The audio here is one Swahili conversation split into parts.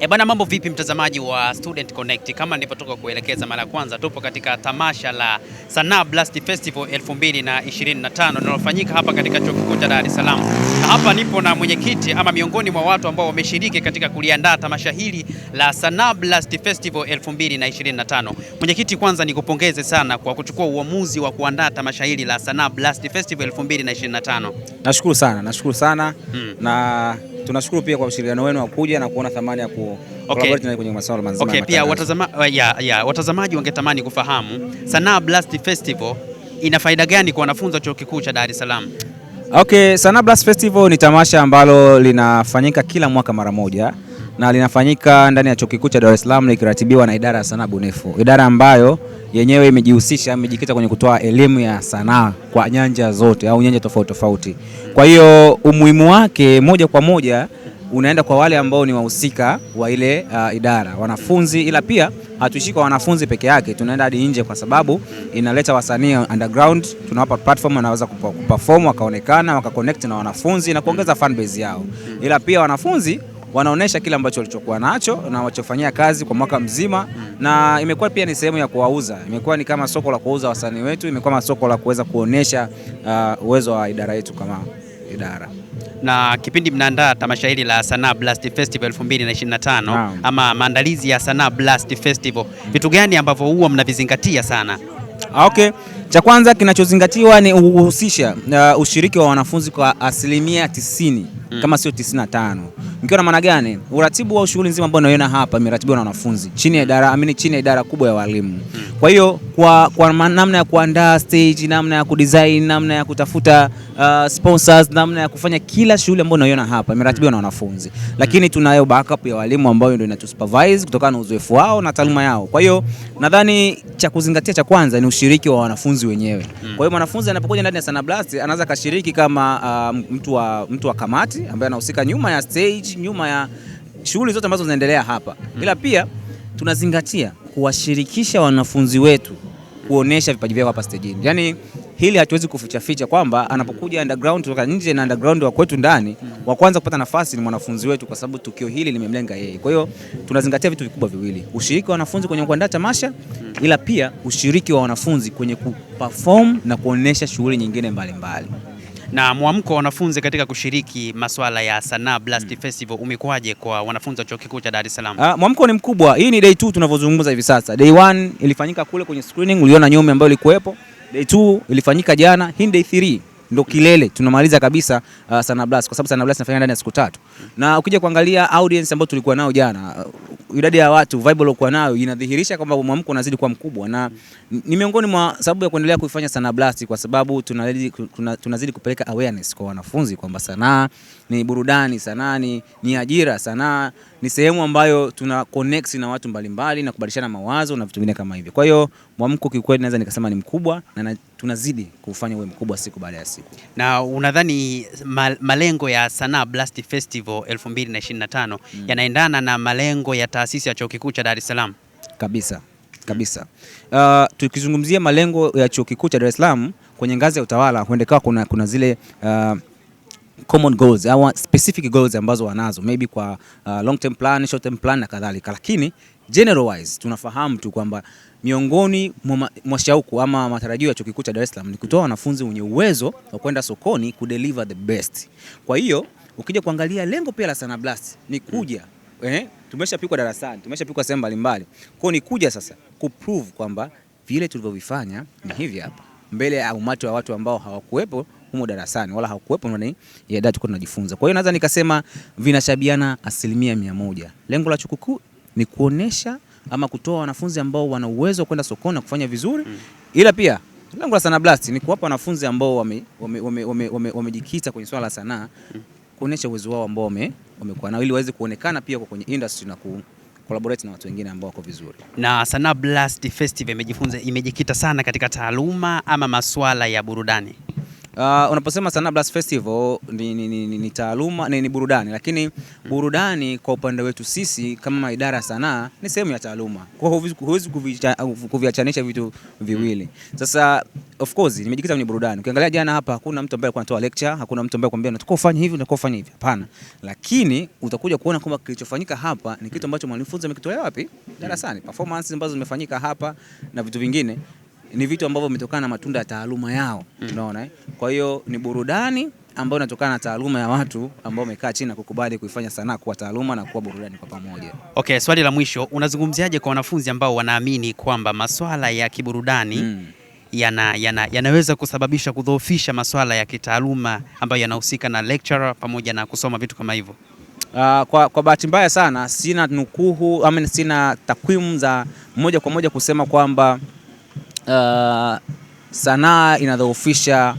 Bwana, mambo vipi mtazamaji wa Student Connect? Kama nilipotoka kuelekeza mara ya kwanza, tupo katika tamasha la Sanaa Blast Festival 2025 linalofanyika hapa katika Chuo Kikuu cha Dar es Salaam. Na hapa nipo na mwenyekiti ama miongoni mwa watu ambao wameshiriki katika kuliandaa tamasha hili la Sanaa Blast Festival 2025. Mwenyekiti, kwanza nikupongeze sana kwa kuchukua uamuzi wa kuandaa tamasha hili la Sanaa Blast Festival 2025. Nashukuru sana. Na tunashukuru pia kwa ushirikiano wenu wa kuja na kuona thamani ya collaborate kwenye masuala mazima. Okay, pia watazamaji wangetamani kufahamu Sanaa Blast Festival ina faida gani kwa wanafunzi wa Chuo Kikuu cha Dar es Salaam? Okay, Sanaa Blast Festival ni tamasha ambalo linafanyika kila mwaka mara moja na linafanyika ndani ya Chuo Kikuu cha Dar es Salaam likiratibiwa na idara ya sanaa bunifu. Idara ambayo yenyewe imejikita kwenye kutoa elimu ya sanaa kwa nyanja zote au nyanja tofauti. Kwa hiyo umuhimu wake moja kwa moja unaenda kwa wale ambao ni wahusika wa ile idara, wanafunzi, ila pia hatuishi kwa wanafunzi peke yake, tunaenda hadi nje kwa sababu inaleta wasanii underground, tunawapa platform wanaweza kuperform, wakaonekana, wakaconnect na wanafunzi na kuongeza fan base yao. Ila pia wanafunzi wanaonesha kile ambacho walichokuwa nacho na walichofanyia kazi kwa mwaka mzima, na imekuwa pia ni sehemu ya kuwauza. Imekuwa ni kama soko la kuuza wasanii wetu, imekuwa kama soko la kuweza kuonesha uwezo wa idara yetu kama idara. Na kipindi mnaandaa tamasha hili la Sanaa Blast Festival 2025 ama maandalizi ya Sanaa Blast Festival, vitu gani ambavyo huwa mnavizingatia sana? Okay. Cha kwanza kinachozingatiwa ni uhusisha ushiriki wa wanafunzi kwa 90% kama sio 95. Nikiwa na maana gani? Uratibu wa shughuli nzima ambao unaiona hapa imeratibiwa na wanafunzi chini ya idara kubwa ya walimu. Kwa hiyo kwa namna ya kuandaa stage, namna ya kudesign, namna ya kutafuta sponsors, namna ya kufanya kila shughuli ambayo unaiona hapa imeratibiwa na wanafunzi. Lakini tunayo backup ya walimu ambao ndio inatusupervise kutokana na uzoefu wao na taaluma yao. Kwa hiyo nadhani cha kuzingatia cha kwanza ni ushiriki wa wanafunzi wenyewe. Kwa hiyo mwanafunzi anapokuja ndani ya Sanaa Blast anaweza kashiriki kama mtu wa kamati ambaye anahusika nyuma ya stage, nyuma ya shughuli zote ambazo zinaendelea hapa. Ila pia tunazingatia kuwashirikisha wanafunzi wetu kuonesha vipaji vyao hapa stage. Yaani hili hatuwezi kuficha kwamba anapokuja underground kutoka nje na underground wa kwetu ndani, wa kwanza kupata nafasi ni mwanafunzi wetu kwa sababu tukio hili limemlenga yeye. Kwa hiyo tunazingatia vitu vikubwa viwili: ushiriki wa wanafunzi kwenye kuandaa tamasha, ila pia ushiriki wa wanafunzi kwenye kuperform na kuonesha shughuli nyingine mbalimbali. Na mwamko wa wanafunzi katika kushiriki masuala ya Sanaa Blast Festival umekuaje kwa wanafunzi wa Chuo Kikuu cha Dar es Salaam? Mwamko ni mkubwa. Hii ni day 2 tunavyozungumza hivi sasa. Day 1 ilifanyika kule kwenye screening, uliona nyome ambayo ilikuwepo. Day 2 ilifanyika jana. Hii day 3 ndio kilele, tunamaliza kabisa Sanaa Blast kwa sababu Sanaa Blast inafanyika ndani ya siku 3. Na ukija kuangalia audience ambayo tulikuwa nao jana, idadi ya watu, vibe waliokuwa nayo inadhihirisha kwamba mwamko unazidi kuwa mkubwa, na ni miongoni mwa sababu ya kuendelea kuifanya Sanaa Blast kwa sababu tunazidi kupeleka awareness kwa wanafunzi kwamba sanaa ni burudani, sanaa ni ajira, sanaa ni sehemu ambayo tuna connect na watu mbalimbali na kubadilishana mawazo na vitu vingine kama hivyo. Kwa hiyo mwamko kikweli naweza nikasema ni mkubwa na tunazidi kufanya uwe mkubwa siku baada ya siku. Na unadhani malengo ya Sanaa Blast Festival 2025 yanaendana na malengo ya taasisi ya Chuo Kikuu cha Dar es Salaam? Kabisa. Tukizungumzia malengo ya Chuo Kikuu cha Dar es Salaam kwenye ngazi ya utawala, huenda kuna zile common goals au specific goals ambazo wanazo maybe kwa long term plan, short term plan na kadhalika, lakini general wise tunafahamu tu kwamba miongoni mwa shauku ama matarajio ya Chuo Kikuu cha Dar es Salaam ni kutoa wanafunzi wenye uwezo wa kwenda sokoni ku deliver the best. Kwa hiyo ukija kuangalia lengo pia la Sanaa Blast ni kuja tumeshapikwa darasani, tumeshapikwa sehemu mbalimbali. Kwa hiyo ni kuja sasa kuprove kwamba vile tulivyovifanya ni hivi hapa mbele ya umati wa watu ambao hawakuwepo humo darasani wala hawakuwepo ndani ya data tulikuwa tunajifunza. Kwa hiyo naweza nikasema vinashabiana 100%. Lengo la chuo kikuu ni kuonesha ama kutoa wanafunzi ambao wana uwezo kwenda sokoni na kufanya vizuri. Ila pia lengo la Sanaa Blast ni kuwapa wanafunzi ambao wamejikita kwenye swala la sanaa kuonesha uwezo wao ambao wamekuwa nao ili waweze kuonekana pia kwenye industry na collaborate na watu wengine ambao wako vizuri. Na Sanaa Blast Festival imejikita sana katika taaluma ama masuala ya burudani? Unaposema Sanaa Blast Festival ni taaluma, ni burudani, lakini burudani kwa upande wetu sisi kama idara ya sanaa ni sehemu ya taaluma. Kwa hiyo huwezi kuviachanisha vitu viwili. Sasa of course nimejikita kwenye burudani. Ukiangalia jana hapa hakuna mtu ambaye alikuwa anatoa lecture, hakuna mtu ambaye akwambia unatakiwa ufanye hivi, unatakiwa ufanye hivi. Hapana. Lakini utakuja kuona kwamba kilichofanyika hapa ni kitu ambacho mwanafunzi amekitolea wapi? Darasani. Performance ambazo zimefanyika hapa na vitu vingine ni vitu ambavyo vimetokana na matunda ya taaluma yao. Unaona Kwa hiyo ni burudani ambayo inatokana na taaluma ya watu ambao wamekaa chini na kukubali kuifanya sanaa kuwa taaluma na kuwa burudani kwa pamoja. Okay, swali la mwisho, unazungumziaje kwa wanafunzi ambao wanaamini kwamba masuala ya kiburudani yanaweza kusababisha kudhoofisha masuala ya kitaaluma ambayo yanahusika na lecturer pamoja na kusoma vitu kama hivyo? Kwa bahati mbaya sana sina nukuhu ama sina takwimu za moja kwa moja kusema kwamba sanaa inadhoofisha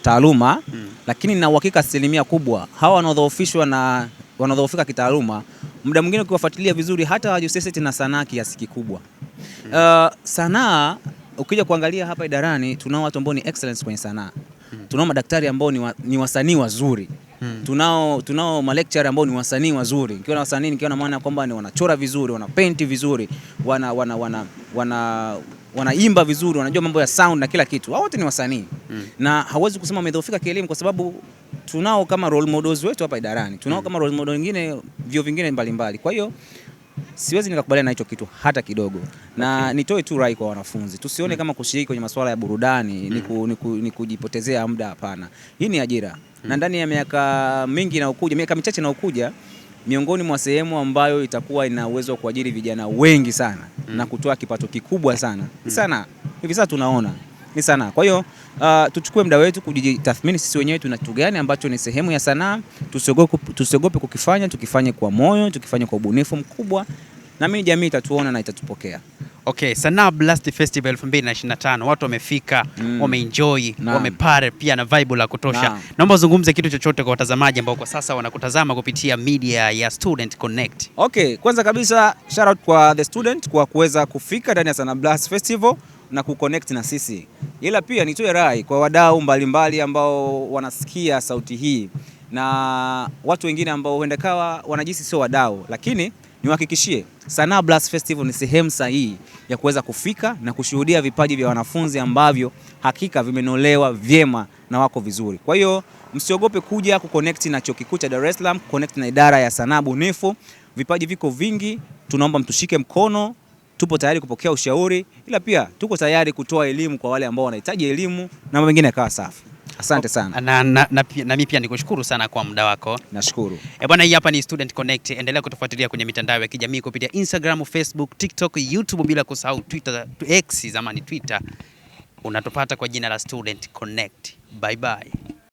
taaluma, lakini na uhakika asilimia kubwa hawa wanaodhoofika kitaaluma, muda mwingine ukiwafuatilia vizuri hata hawajihusisha na sanaa kiasi kikubwa. Sanaa ukija kuangalia hapa idarani tunao watu ambao ni excellence kwenye sanaa. Tunao madaktari ambao ni wasanii wazuri. Tunao malecturer ambao ni wasanii wazuri. Nikiwa na wasanii nikiwa na maana kwamba ni wanachora vizuri, wana paint vizuri, wanaimba vizuri, wanajua mambo ya sound na kila kitu. Hao wote ni wasanii. Na hawezi kusema wamedhoofika kielimu kwa sababu tunao kama role models wetu hapa idarani. Tunao kama role model wengine vio vingine mbalimbali. Kwa hiyo siwezi nikakubaliana na hicho kitu hata kidogo. Na nitoe tu rai kwa wanafunzi. Tusione kama kushiriki kwenye masuala ya burudani ni kujipotezea muda, hapana. Hii ni ajira. Na ndani ya miaka mingi inayokuja, miaka michache inayokuja, miongoni mwa sehemu ambayo itakuwa ina uwezo wa kuajiri vijana wengi sana na kutoa kipato kikubwa sana. Sana. Hivi sasa tunaona ni sana. Kwa hiyo tuchukue muda wetu kujitathmini sisi wenyewe tuna kitu gani ambacho ni sehemu ya sanaa, tusiogope kukifanya, tukifanye kwa moyo, tukifanye kwa ubunifu mkubwa, na mimi jamii itatuona na itatupokea. Okay, Sanaa Blast Festival 2025 watu wamefika, wameenjoy, wamepare pia na vibe la kutosha. Naomba uzungumze kitu chochote kwa watazamaji ambao kwa sasa wanakutazama kupitia media ya Student Connect. Okay, kwanza kabisa shout out kwa the student kwa kuweza kufika ndani ya Sanaa Blast Festival na kuconnect na sisi. Ila pia nitoe rai kwa wadau mbalimbali ambao wanasikia sauti hii na watu wengine ambao huenda kawa wanajisi sio wadau, lakini niwahakikishie Sanaa Blast Festival ni sehemu sahihi ya kuweza kufika na kushuhudia vipaji vya wanafunzi ambavyo hakika vimenolewa vyema na wako vizuri. Kwa hiyo msiogope kuja kuconnect na Chuo Kikuu cha Dar es Salaam, connect na idara ya sanaa bunifu. Vipaji viko vingi, tunaomba mtushike mkono. Tupo tayari kupokea ushauri, ila pia tuko tayari kutoa elimu kwa wale ambao wanahitaji elimu na mambo mengine yakawa safi. Asante sana. Na mimi pia nikushukuru sana kwa muda wako. Nashukuru. Bwana, hii hapa ni Student Connect. Endelea kutufuatilia kwenye mitandao ya kijamii kupitia Instagram, Facebook, TikTok, YouTube, bila kusahau Twitter, X zamani Twitter. Unatupata kwa jina la Student Connect. Bye bye.